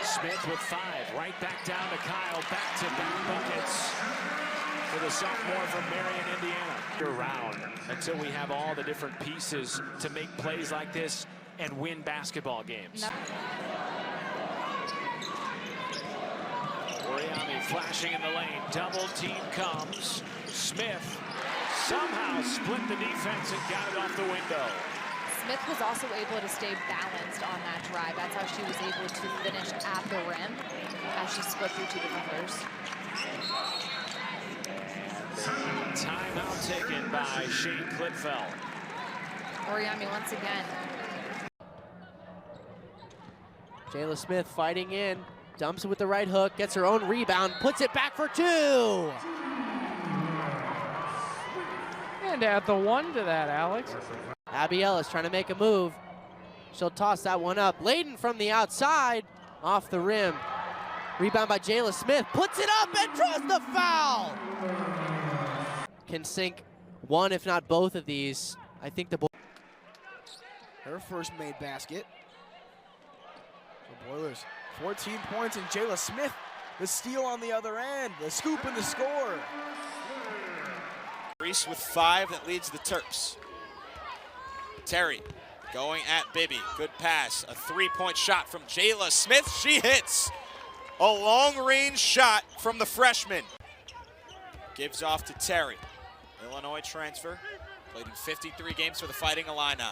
Smith with 5, right back down to Kyle, back-to-back buckets for the sophomore from Marion, Indiana. Around until we have all the different pieces to make plays like this and win basketball games. Oriami flashing in the lane, double team comes. Smith somehow split the defense and got it off the window. Smith was also able to stay balanced on that drive. That's how she was able to finish at the rim as she split through 2 defenders. Timeout taken by Shane Klitfeld. Oriami once again. Jayla Smith fighting in, dumps it with the right hook, gets her own rebound, puts it back for 2. And add the 1 to that, Alex. Abby Ellis trying to make a move. She'll toss that one up. Layden from the outside, off the rim. Rebound by Jayla Smith, puts it up and draws the foul. Can sink one, if not both of these. I think the her first made basket. The Boilers, 14 points, and Jayla Smith, the steal on the other end, the scoop and the score. Reese with 5 that leads the Terps. Terry going at Bibby. Good pass. A 3-point shot from Jayla Smith. She hits. A long-range shot from the freshman. Gives off to Terry. Illinois transfer. Played in 53 games for the Fighting Illini.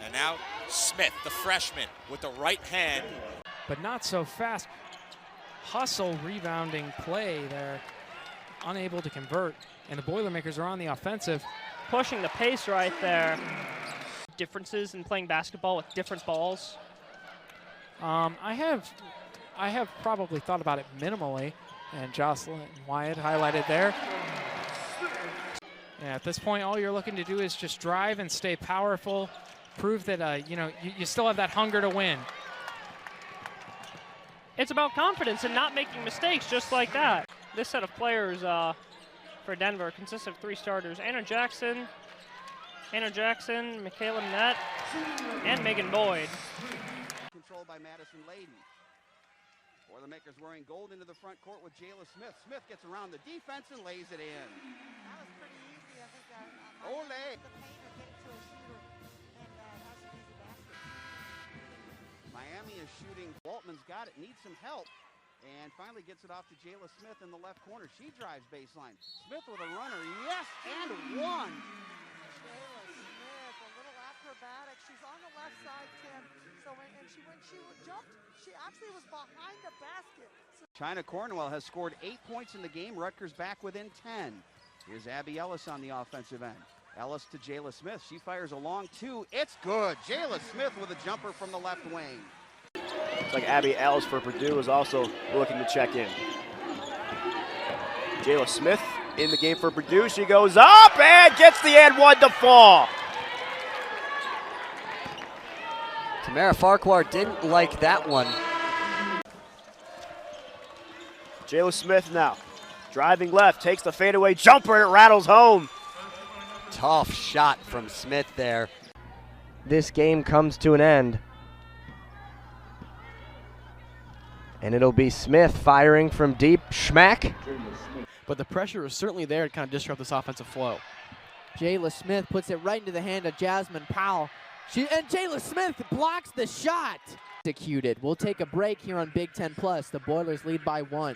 And now Smith, the freshman, with the right hand. But not so fast. Hustle rebounding play there. Unable to convert. And the Boilermakers are on the offensive. Pushing the pace right there. Differences in playing basketball with different balls? I have probably thought about it minimally, and Jocelyn Wyatt highlighted there. Yeah, at this point, all you're looking to do is just drive and stay powerful, prove that you still have that hunger to win. It's about confidence and not making mistakes just like that. This set of players for Denver consists of 3 starters: Anna Jackson, Michaela Nett, and Megan Boyd. Controlled by Madison Layden. Boilermakers wearing gold into the front court with Jayla Smith. Smith gets around the defense and lays it in. That was pretty easy. I think Ole! the paint or get it to a shooter, and that's an easy basket. Miami is shooting. Waltman's got it, needs some help, and finally gets it off to Jayla Smith in the left corner. She drives baseline. Smith with a runner, yes, and 1. Jayla Smith, a little acrobatic. She's on the left side, Tim. So when she jumped, she actually was behind the basket. China Cornwell has scored 8 points in the game. Rutgers back within 10. Here's Abby Ellis on the offensive end. Ellis to Jayla Smith. She fires a long 2. It's good. Jayla Smith with a jumper from the left wing. Looks like Abby Ellis for Purdue is also looking to check in. Jayla Smith in the game for Purdue. She goes up and gets the and 1 to fall. Tamara Farquhar didn't like that one. Jayla Smith now driving left, takes the fadeaway jumper, and it rattles home. Tough shot from Smith there. This game comes to an end. And it'll be Smith firing from deep. Schmack. But the pressure is certainly there to kind of disrupt this offensive flow. Jayla Smith puts it right into the hand of Jasmine Powell. And Jayla Smith blocks the shot. Executed. We'll take a break here on Big Ten Plus. The Boilers lead by 1.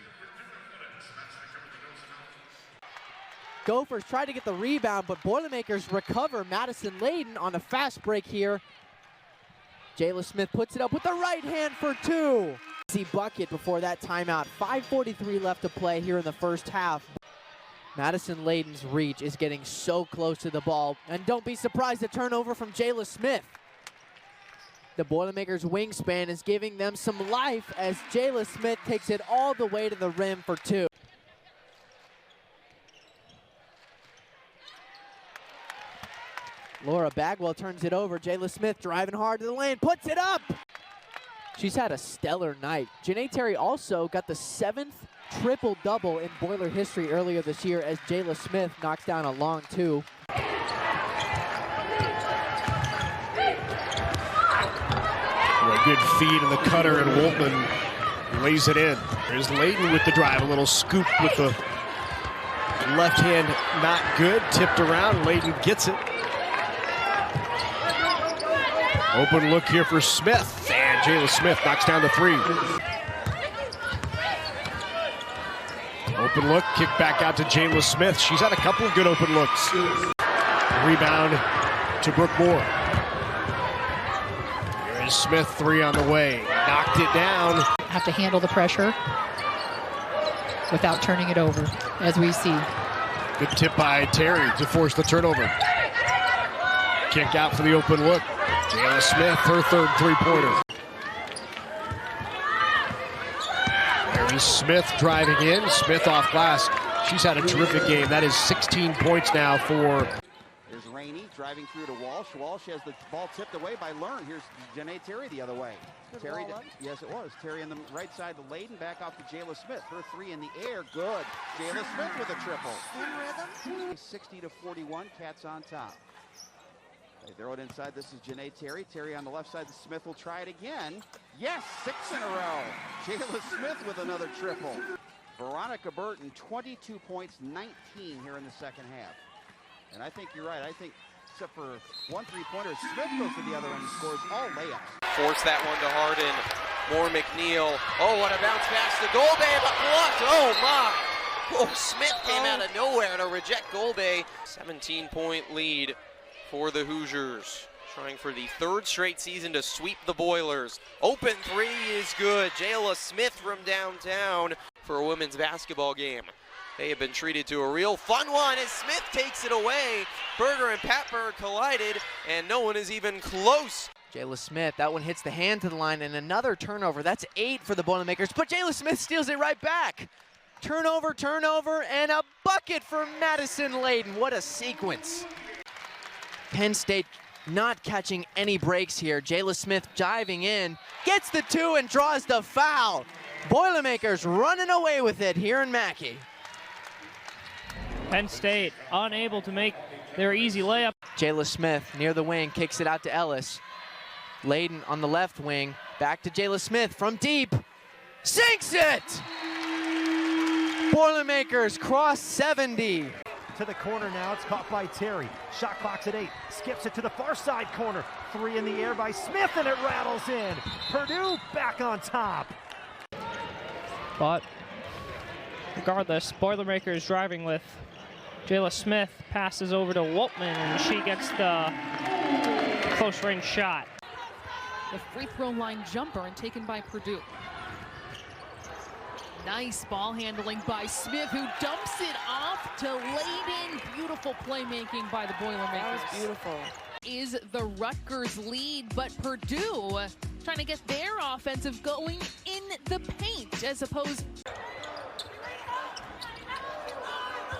Gophers try to get the rebound, but Boilermakers recover. Madison Layden on a fast break here. Jayla Smith puts it up with the right hand for 2. Easy bucket before that timeout. 5:43 left to play here in the first half. Madison Layden's reach is getting so close to the ball. And don't be surprised, a turnover from Jayla Smith. The Boilermakers' wingspan is giving them some life as Jayla Smith takes it all the way to the rim for 2. Laura Bagwell turns it over. Jayla Smith driving hard to the lane, puts it up. She's had a stellar night. Janae Terry also got the 7th triple-double in Boiler history earlier this year as Jayla Smith knocks down a long 2. A good feed in the cutter, and Woltman He lays it in. There's Layden with the drive. A little scoop with the left hand, not good. Tipped around. Layden gets it. Open look here for Smith. And Jayla Smith knocks down the three. Open look. Kick back out to Jayla Smith. She's had a couple of good open looks. Rebound to Brooke Moore. Here's Smith, three on the way. Knocked it down. Have to handle the pressure without turning it over, as we see. Good tip by Terry to force the turnover. Kick out for the open look. Jayla Smith, her third three-pointer. There is Smith driving in. Smith off glass. She's had a terrific game. That is 16 points now for... Here's Rainey driving through to Walsh. Walsh has the ball tipped away by Learn. Here's Janae Terry the other way. Terry, yes, it was. Terry on the right side to Layden, back off to Jayla Smith. Her three in the air, good. Jayla Smith with a triple. 60-41, Cats on top. They throw it inside. This is Janae Terry. Terry on the left side. Smith will try it again. Yes, 6 in a row. Jayla Smith with another triple. Veronica Burton, 22 points, 19 here in the second half. And I think you're right. I think, except for one three-pointer, Smith goes to the other end and scores all layups. Force that one to Harden. More McNeil. Oh, what a bounce pass to Golbe, but blocked. Oh, my. Oh, Smith came out of nowhere to reject Golbe. 17-point lead for the Hoosiers. Trying for the third straight season to sweep the Boilers. Open three is good. Jayla Smith from downtown for a women's basketball game. They have been treated to a real fun one as Smith takes it away. Berger and Patberg collided, and no one is even close. Jayla Smith, that one hits the hand to the line, and another turnover. That's 8 for the Boilermakers, but Jayla Smith steals it right back. Turnover, and a bucket for Madison Layden. What a sequence. Penn State not catching any breaks here. Jayla Smith diving in, gets the 2 and draws the foul. Boilermakers running away with it here in Mackey. Penn State unable to make their easy layup. Jayla Smith near the wing, kicks it out to Ellis. Layden on the left wing, back to Jayla Smith from deep. Sinks it! Boilermakers cross 70. To the corner now, it's caught by Terry. Shot clock's at 8, skips it to the far side corner. 3 in the air by Smith, and it rattles in. Purdue back on top. But regardless, Boilermakers driving with Jayla Smith, passes over to Woltman, and she gets the close range shot. The free throw line jumper and taken by Purdue. Nice ball handling by Smith, who dumps it off to Layden. Beautiful playmaking by the Boilermakers. That was beautiful. Is the Rutgers lead, but Purdue trying to get their offensive going in the paint as opposed.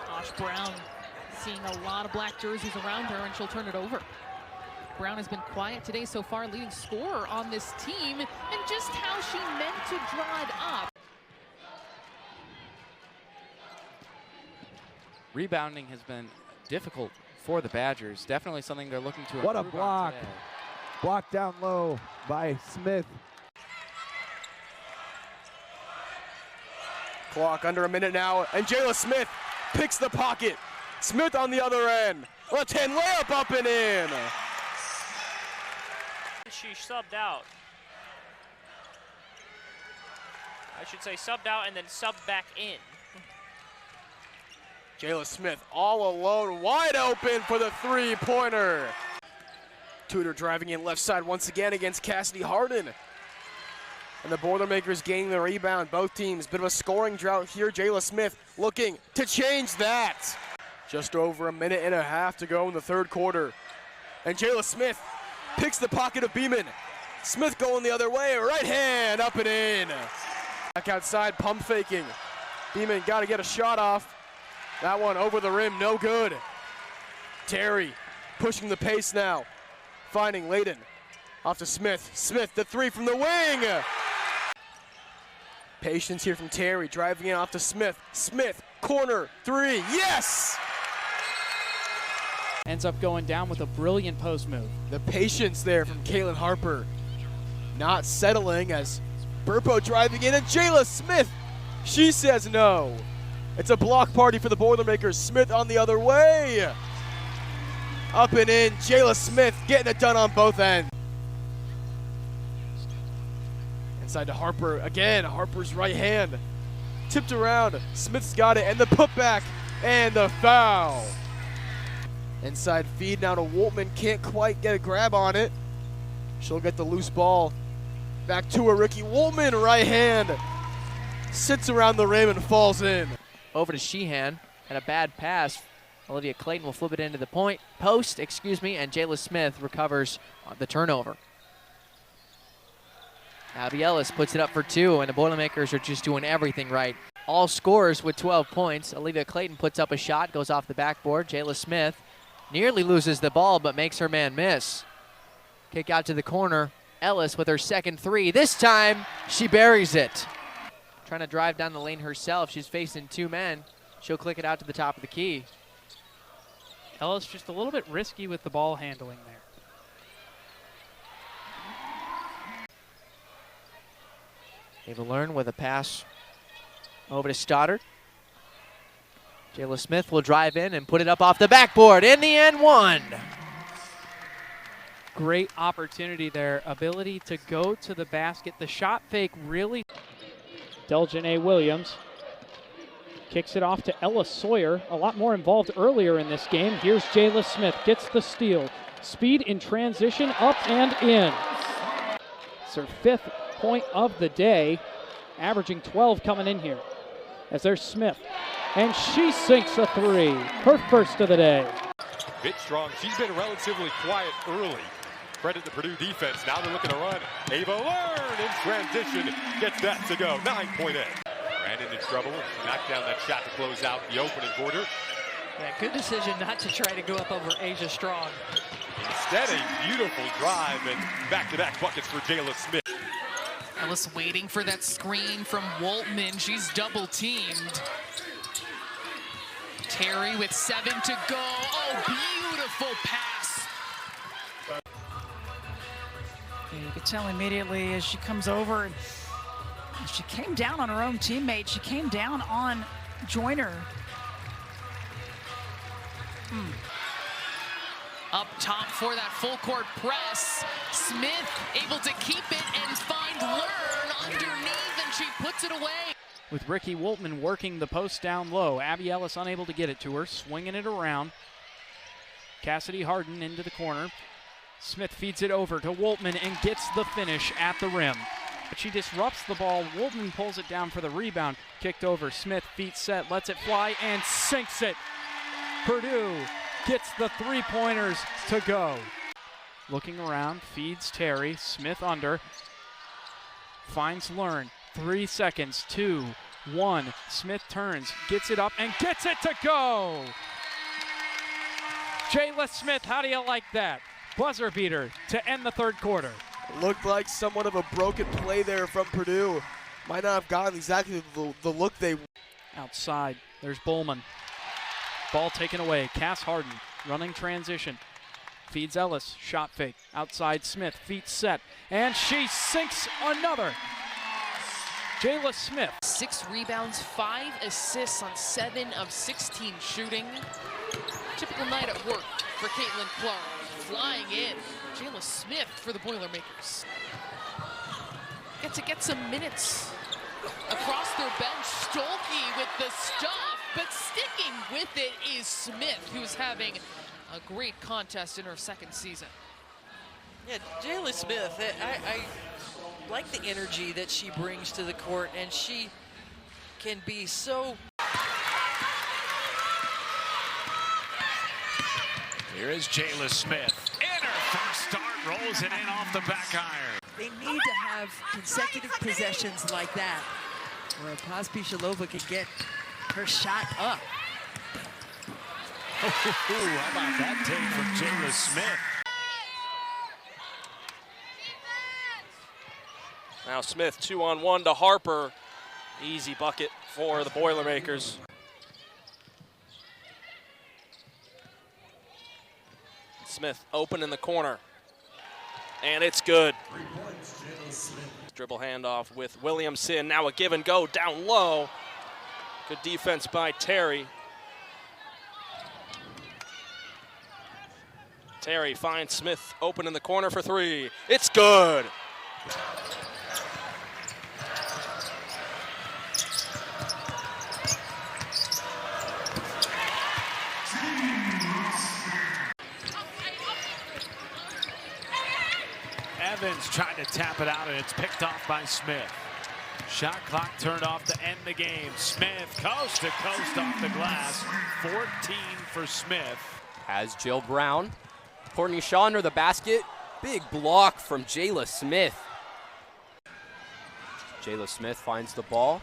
Josh Brown seeing a lot of black jerseys around her, and she'll turn it over. Brown has been quiet today so far, leading scorer on this team, and just how she meant to draw it up. Rebounding has been difficult for the Badgers. Definitely something they're looking to improve. What a block. Block down low by Smith. Clock under a minute now, and Jayla Smith picks the pocket. Smith on the other end. Left hand layup up and in. She subbed out. I should say subbed out and then subbed back in. Jayla Smith all alone, wide open for the three-pointer. Tudor driving in left side once again against Cassidy Harden. And the Boilermakers gaining the rebound. Both teams, bit of a scoring drought here. Jayla Smith looking to change that. Just over a minute and a half to go in the third quarter. And Jayla Smith picks the pocket of Beeman. Smith going the other way, right hand up and in. Back outside, pump faking. Beeman got to get a shot off. That one over the rim, no good. Terry pushing the pace now. Finding Layden. Off to Smith. Smith, the three from the wing. Patience here from Terry, driving in off to Smith. Smith, corner, three, yes! Ends up going down with a brilliant post move. The patience there from Kaylin Harper. Not settling as Burpo driving in, and Jayla Smith, she says no. It's a block party for the Boilermakers. Smith on the other way. Up and in, Jayla Smith getting it done on both ends. Inside to Harper again, Harper's right hand. Tipped around, Smith's got it, and the putback, and the foul. Inside feed now to Woltman, can't quite get a grab on it. She'll get the loose ball. Back to her, Ricky Woltman, right hand. Sits around the rim and falls in. Over to Sheehan, and a bad pass. Olivia Clayton will flip it into the post, and Jayla Smith recovers the turnover. Abby Ellis puts it up for 2, and the Boilermakers are just doing everything right. All scorers with 12 points. Olivia Clayton puts up a shot, goes off the backboard. Jayla Smith nearly loses the ball, but makes her man miss. Kick out to the corner. Ellis with her second 3. This time, she buries it. Trying to drive down the lane herself. She's facing 2 men. She'll click it out to the top of the key. Ellis just a little bit risky with the ball handling there. Ava Learn with a pass over to Stoddard. Jayla Smith will drive in and put it up off the backboard. In the end, 1. Great opportunity there. Ability to go to the basket. The shot fake really. Delgin A. Williams kicks it off to Ella Sawyer. A lot more involved earlier in this game. Here's Jayla Smith, gets the steal. Speed in transition, up and in. It's her 5th point of the day, averaging 12 coming in here. As there's Smith, and she sinks a 3, her first of the day. Bit strong. She's been relatively quiet early. Credit the Purdue defense. Now they're looking to run. Ava Learn in transition gets that to go. 9-point edge. Ran into trouble. Knocked down that shot to close out the opening quarter. Yeah, good decision not to try to go up over Asia Strong. Instead, a beautiful drive and back-to-back buckets for Jayla Smith. Ellis waiting for that screen from Woltman. She's double teamed. Terry with 7 to go. Oh, beautiful pass. Yeah, you could tell immediately as she comes over, and she came down on her own teammate. She came down on Joyner. Up top for that full court press. Smith able to keep it and find Learn underneath, and she puts it away. With Ricky Woltman working the post down low. Abby Ellis unable to get it to her, swinging it around. Cassidy Harden into the corner. Smith feeds it over to Woltman and gets the finish at the rim. But she disrupts the ball. Woltman pulls it down for the rebound. Kicked over. Smith, feet set, lets it fly, and sinks it. Purdue gets the 3-pointers to go. Looking around, feeds Terry. Smith under. Finds Learn. 3 seconds. 2, 1. Smith turns, gets it up, and gets it to go. Jayla Smith, how do you like that? Buzzer beater to end the 3rd quarter. Looked like somewhat of a broken play there from Purdue. Might not have gotten exactly the look they... Outside, there's Bowman. Ball taken away. Cass Harden running transition. Feeds Ellis. Shot fake. Outside Smith. Feet set. And she sinks another. Jayla Smith. 6 rebounds, 5 assists on 7 of 16 shooting. Typical night at work for Caitlin Clark. Flying in. Jayla Smith for the Boilermakers. Get some minutes across their bench. Stolke with the stuff, but sticking with it is Smith, who's having a great contest in her 2nd season. Yeah, Jayla Smith, I like the energy that she brings to the court, and she can be so... Here is Jayla Smith. In her first start, rolls it in off the back iron. They need to have consecutive possessions like that, where Pospisilova could get her shot up. Oh, how about that take from Jayla Smith? Now Smith 2-on-1 to Harper. Easy bucket for the Boilermakers. Smith open in the corner. and it's good. Dribble handoff with Williamson. Now a give and go down low. Good defense by Terry. Terry finds Smith open in the corner for three. It's good. Evans trying to tap it out, and it's picked off by Smith. Shot clock turned off to end the game. Smith coast to coast off the glass. 14 for Smith. Has Jill Brown. Courtney Shaw under the basket. Big block from Jayla Smith. Jayla Smith finds the ball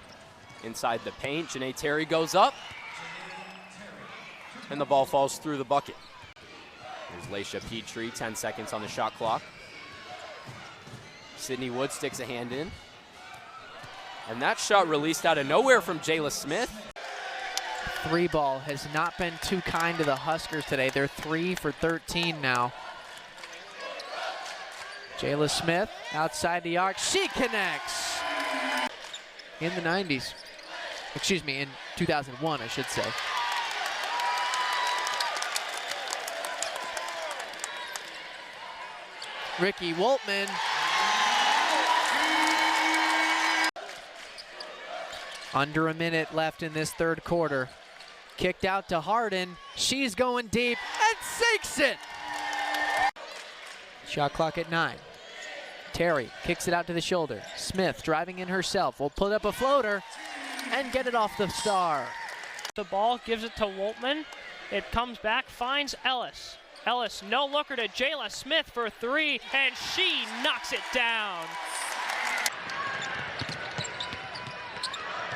inside the paint. Janae Terry goes up. And the ball falls through the bucket. Here's Laisha Petrie, 10 seconds on the shot clock. Sydney Wood sticks a hand in. And that shot released out of nowhere from Jayla Smith. Three ball has not been too kind to the Huskers today. They're 3 for 13 now. Jayla Smith outside the arc. She connects. In the 90s. Excuse me, in 2001, I should say. Ricky Woltman. Under a minute left in this third quarter. Kicked out to Harden. She's going deep and sinks it. Shot clock at 9. Terry kicks it out to the shoulder. Smith driving in herself. Will put up a floater and get it off the star. The ball gives it to Woltman. It comes back, finds Ellis. Ellis, no looker to Jayla Smith for three, and she knocks it down.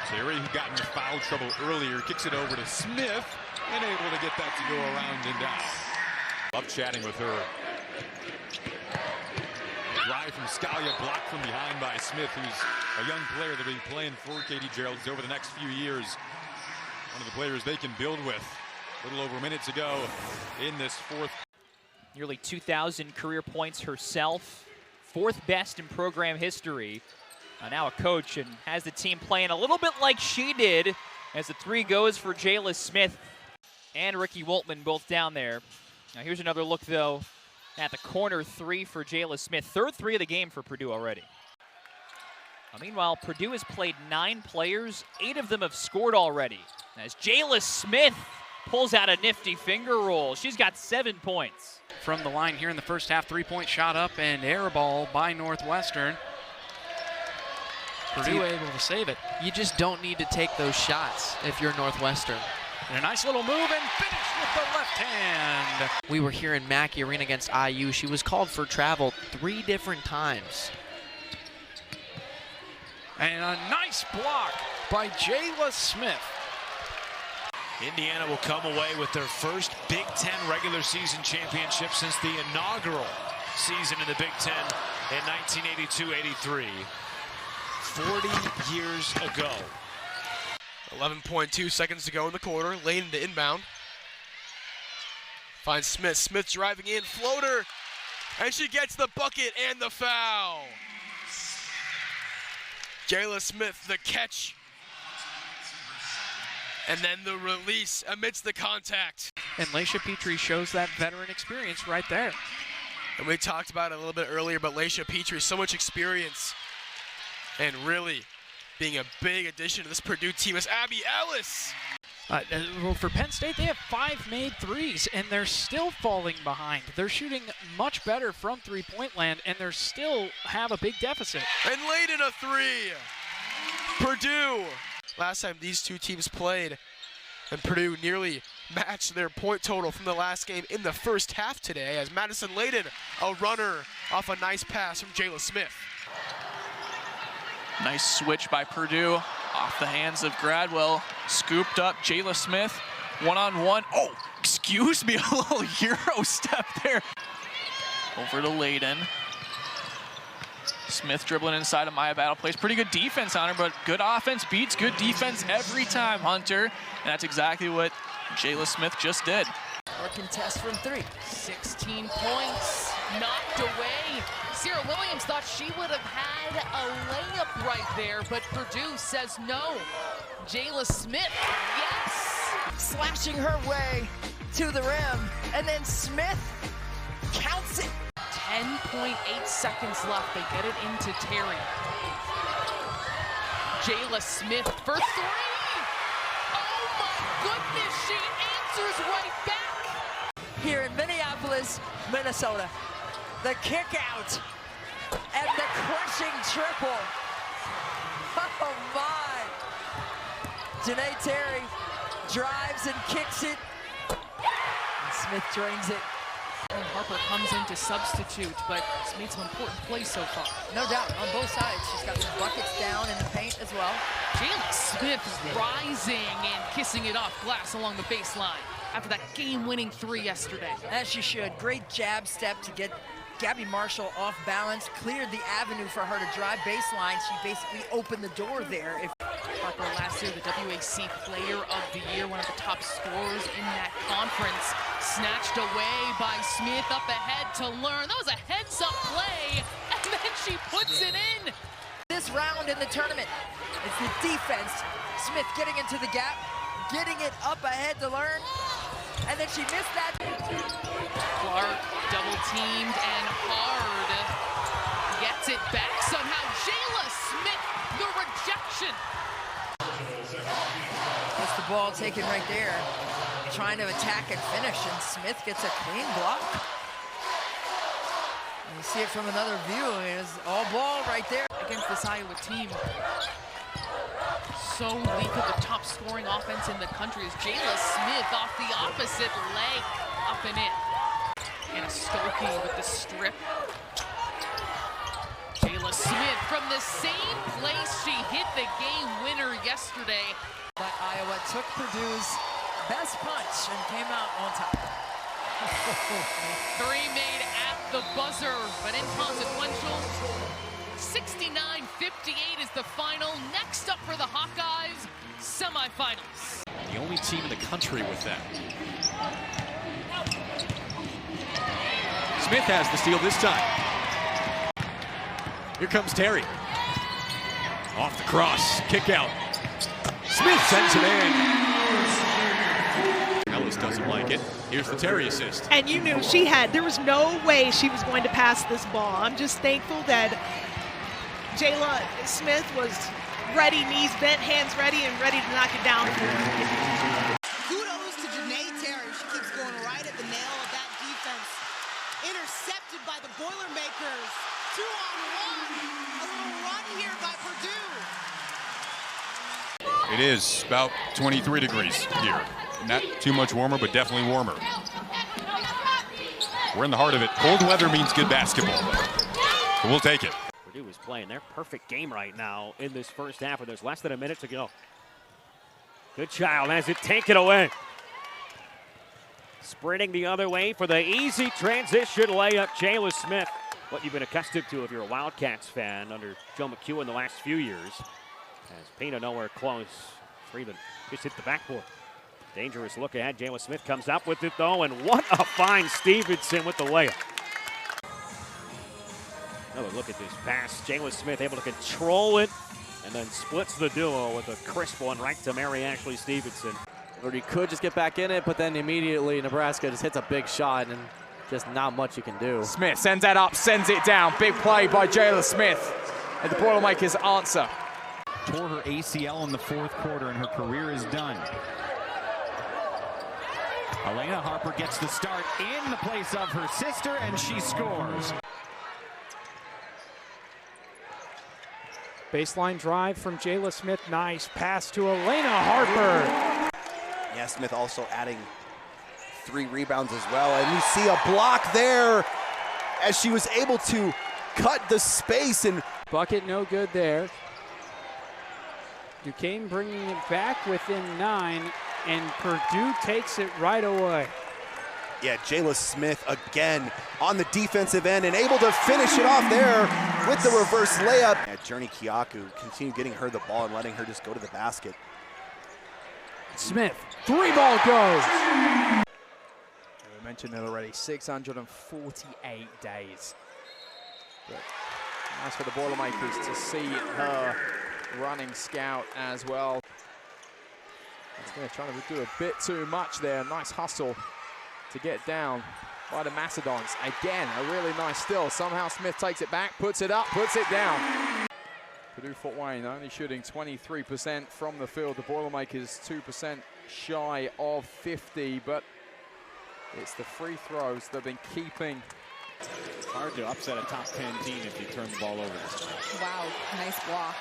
Terry, who got into foul trouble earlier, kicks it over to Smith and able to get that to go around and down. Love chatting with her. Drive from Scalia, blocked from behind by Smith, who's a young player that will be playing for Katie Gerald's over the next few years. One of the players they can build with. A little over minutes ago in this fourth. Nearly 2,000 career points herself. 4th best in program history. Now a coach and has the team playing a little bit like she did as the three goes for Jayla Smith and Ricky Woltman both down there. Now here's another look though at the corner three for Jayla Smith. 3rd three of the game for Purdue already. Meanwhile, Purdue has played 9 players. 8 of them have scored already. As Jayla Smith pulls out a nifty finger roll. She's got 7 points. From the line here in the first half, 3-point shot up and air ball by Northwestern. Purdue able to save it. You just don't need to take those shots if you're Northwestern. And a nice little move and finish with the left hand. We were here in Mackey Arena against IU. She was called for travel 3 different times. And a nice block by Jayla Smith. Indiana will come away with their first Big Ten regular season championship since the inaugural season in the Big Ten in 1982-83. 40 years ago. 11.2 seconds to go in the quarter. Layden to inbound. Finds Smith. Smith driving in. Floater. And she gets the bucket and the foul. Jayla Smith, the catch. And then the release amidst the contact. And Laisha Petrie shows that veteran experience right there. And we talked about it a little bit earlier, but Laisha Petrie, so much experience. And really being a big addition to this Purdue team is Abby Ellis. Well, for Penn State, they have 5 made threes, and they're still falling behind. They're shooting much better from three-point land, and they still have a big deficit. And Layden a 3. Purdue. Last time these two teams played, and Purdue nearly matched their point total from the last game in the first half today, as Madison Layden, a runner off a nice pass from Jayla Smith. Nice switch by Purdue off the hands of Gradwell. Scooped up Jayla Smith, one-on-one. Oh, excuse me, a little Euro step there. Over to Layden. Smith dribbling inside of Maya Battle. Plays pretty good defense on her, but good offense beats good defense every time, Hunter. And that's exactly what Jayla Smith just did. Or contest from 3. 16 points. knocked away. Sierra Williams thought she would have had a layup right there, but Purdue says no. Jayla Smith, yes! Slashing her way to the rim, and then Smith counts it. 10.8 seconds left. They get it into Terry. Jayla Smith for three. Oh my goodness, she answers right back. Here in Minneapolis, Minnesota, the kick out and the crushing triple. Oh my. Janae Terry drives and kicks it. And Smith drains it. And Harper comes in to substitute, but it's made some important plays so far. No doubt, on both sides. She's got some buckets down in the paint as well. Jayla Smith rising and kissing it off glass along the baseline after that game-winning three yesterday. As she should. Great jab step to get Gabby Marshall off balance, cleared the avenue for her to drive baseline. She basically opened the door there. Harper last year, the WAC Player of the Year, one of the top scorers in that conference. Snatched away by Smith, up ahead to learn. That was a heads-up play, and then she puts it in. This round in the tournament, it's the defense. Smith getting into the gap, getting it up ahead to learn, and then she missed that. Clark double-teamed and hard. Gets it back somehow. Jayla Smith, the rejection. Gets the ball taken right there, trying to attack and finish, and Smith gets a clean block. And you see it from another view. It's all ball right there. Against this Iowa team, so weak of the top scoring offense in the country is Jayla Smith off the opposite leg, up and in. And a Stokey with the strip. Jayla Smith from the same place she hit the game winner yesterday. But Iowa took Purdue's best punch and came out on top. Three made at the buzzer, but inconsequential. 69-58 is the final. Next up for the Hawkeyes, semifinals. The only team in the country with that. Smith has the steal this time. Here comes Terry. Off the cross, kick out. Smith sends it in. Ellis doesn't like it. Here's the Terry assist. And you knew there was no way she was going to pass this ball. I'm just thankful that Jayla Smith was ready, knees bent, hands ready, and ready to knock it down. Kudos to Janae Terry. She keeps going right at the nail of that defense. Intercepted by the Boilermakers. 2-on-1. A little run here by Purdue. It is about 23 degrees here. Not too much warmer, but definitely warmer. We're in the heart of it. Cold weather means good basketball. But we'll take it. Purdue is playing their perfect game right now in this first half, and there's less than a minute to go. Good Child has it taken away. Sprinting the other way for the easy transition layup, Jayla Smith. What you've been accustomed to if you're a Wildcats fan under Joe McHugh in the last few years. As Pena nowhere close. Three that just hit the backboard. Dangerous look ahead. Jayla Smith comes up with it though, and what a find Stevenson with the layup. Another look at this pass. Jayla Smith able to control it and then splits the duo with a crisp one right to Mary Ashley Stevenson. He could just get back in it, but then immediately Nebraska just hits a big shot and just not much you can do. Smith sends that up, sends it down. Big play by Jayla Smith. And the Boilermakers answer. Tore her ACL in the fourth quarter, and her career is done. Elena Harper gets the start in the place of her sister, and she scores. Baseline drive from Jayla Smith. Nice pass to Elena Harper. Yeah, Smith also adding 3 rebounds as well. And you see a block there as she was able to cut the space. And bucket no good there. Duquesne bringing it back within 9, and Purdue takes it right away. Yeah, Jayla Smith again on the defensive end and able to finish it off there with the reverse layup. Yeah, Journey Kiyaku continue getting her the ball and letting her just go to the basket. Smith, 3-ball goes. mentioned it already, 648 days. But nice for the Boilermakers to see her running scout as well. Smith trying to do a bit too much there. Nice hustle to get down by the Macedons. Again, a really nice steal. Somehow Smith takes it back, puts it up, puts it down. Purdue Fort Wayne only shooting 23% from the field. The Boilermakers 2% shy of 50, but it's the free throws that have been keeping. Hard to upset a top 10 team if you turn the ball over this time. Wow, nice block.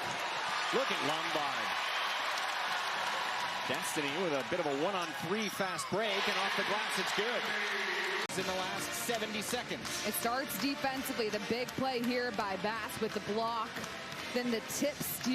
Look at Lombard. Destiny with a bit of a 1-on-3 fast break, and off the glass, it's good. In the last 70 seconds. It starts defensively. The big play here by Bass with the block. Then the tip steal.